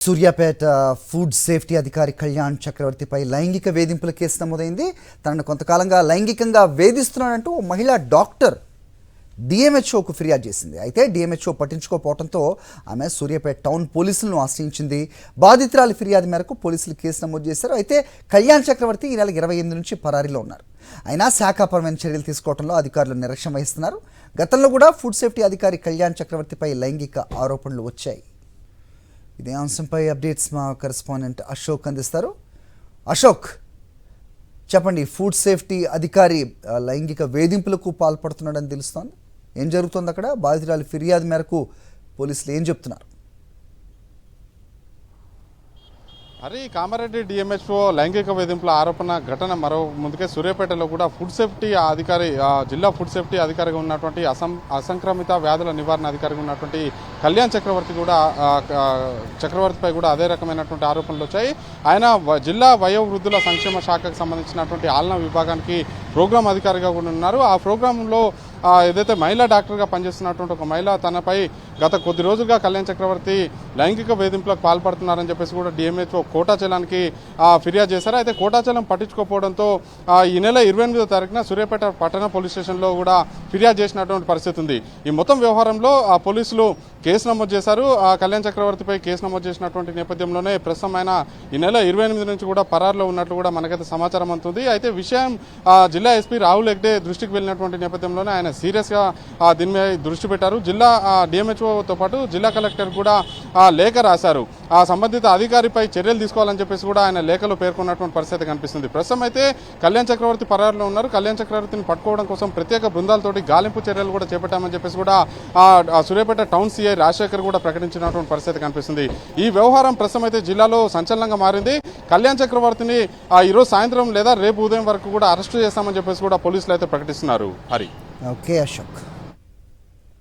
Suryapet food safety అధికారి కళ్యాణ్ చక్రవర్తిపై లైంగిక వేధింపుల కేసు నమోదైంది. తనను కొంతకాలంగా లైంగికంగా వేధిస్తున్నాడంటూ మహిళా డాక్టర్ డిఎంహెచ్ఓకు ఫిర్యాదు చేసింది. అయితే డిఎంహెచ్ఓ పట్టించుకోకపోవడంతో ఆమె సూర్యాపేట టౌన్ పోలీసులను ఆశ్రయించింది. బాధితురాలి ఫిర్యాదు మేరకు పోలీసులు కేసు నమోదు చేశారు. అయితే కళ్యాణ్ చక్రవర్తి ఈ నెల 28 నుంచి పరారీలో ఉన్నారు. అయినా శాఖాపరమైన చర్యలు తీసుకోవడంలో అధికారులు నిర్లక్ష్యం వహిస్తున్నారు. గతంలో కూడా ఫుడ్ సేఫ్టీ అధికారి కళ్యాణ్ చక్రవర్తిపై లైంగిక ఆరోపణలు వచ్చాయి. ఇదే అంశంపై అప్డేట్స్ మా కరెస్పాండెంట్ అశోక్ అందిస్తారు. అశోక్, చెప్పండి, ఫుడ్ సేఫ్టీ అధికారి లైంగిక వేధింపులకు పాల్పడుతున్నాడని తెలుస్తోంది. ఏం జరుగుతుంది అక్కడ? బాధితురాలి ఫిర్యాదు మేరకు పోలీసులు ఏం చెప్తున్నారు? కామారెడ్డి డిఎంహెచ్ఓ లైంగిక వేధింపుల ఆరోపణ ఘటన మరో ముందుకే సూర్యాపేటలో కూడా ఫుడ్ సేఫ్టీ అధికారి, జిల్లా ఫుడ్ సేఫ్టీ అధికారిగా ఉన్నటువంటి అసంక్రమిత వ్యాధుల నివారణ అధికారిగా ఉన్నటువంటి కళ్యాణ్ చక్రవర్తిపై కూడా అదే రకమైనటువంటి ఆరోపణలు వచ్చాయి. ఆయన జిల్లా వయోవృద్ధుల సంక్షేమ శాఖకు సంబంధించినటువంటి ఆలనా విభాగానికి ప్రోగ్రాం అధికారిగా కూడా ఉన్నారు. ఆ ప్రోగ్రాంలో ఏదైతే మహిళా డాక్టర్గా పనిచేస్తున్నటువంటి ఒక మహిళ తనపై గత కొద్ది రోజులుగా కళ్యాణ్ చక్రవర్తి లైంగిక వేధింపులకు పాల్పడుతున్నారని చెప్పేసి కూడా డిఎంహెచ్ఓ కోటాచలానికి ఫిర్యాదు చేశారు. అయితే కోటాచలం పట్టించుకోకపోవడంతో ఈ నెల 28వ తారీఖున సూర్యాపేట పట్టణ పోలీస్ స్టేషన్లో కూడా ఫిర్యాదు చేసినటువంటి పరిస్థితి ఉంది. ఈ మొత్తం వ్యవహారంలో పోలీసులు కేసు నమోదు చేశారు. కళ్యాణ్ చక్రవర్తిపై కేసు నమోదు చేసినటువంటి నేపథ్యంలోనే ప్రస్తుతం ఆయన ఈ నెల 28 నుంచి కూడా పరారులో ఉన్నట్లు కూడా మనకైతే సమాచారం అందుతుంది. అయితే విషయం జిల్లా ఎస్పీ రాహుల్ హెగ్డే దృష్టికి వెళ్ళినటువంటి నేపథ్యంలోనే ఆయన సీరియస్గా దీని మీద దృష్టి పెట్టారు. జిల్లా డిఎంహెచ్ఓతో పాటు జిల్లా కలెక్టర్ కూడా లేఖ రాశారు. ఆ సంబంధిత అధికారిపై చర్యలు తీసుకోవాలని చెప్పేసి కూడా ఆయన లేఖలో పేర్కొన్నటువంటి పరిస్థితి కనిపిస్తుంది. ప్రస్తుతం అయితే కళ్యాణ్ చక్రవర్తి పరారులో ఉన్నారు. కళ్యాణ్ చక్రవర్తిని పట్టుకోవడం కోసం ప్రత్యేక బృందాలతోటి గాలింపు చర్యలు కూడా చేపట్టామని చెప్పేసి కూడా సూర్యాపేట టౌన్ సిఐ రాజశేఖర్ కూడా ప్రకటించినటువంటి పరిస్థితి కనిపిస్తుంది. ఈ వ్యవహారం ప్రస్తుతం అయితే జిల్లాలో సంచలనంగా మారింది. కళ్యాణ్ చక్రవర్తిని ఈరోజు సాయంత్రం లేదా రేపు ఉదయం వరకు కూడా అరెస్టు చేస్తామని చెప్పేసి కూడా పోలీసులు అయితే ప్రకటిస్తున్నారు. ఓకే అశోక్.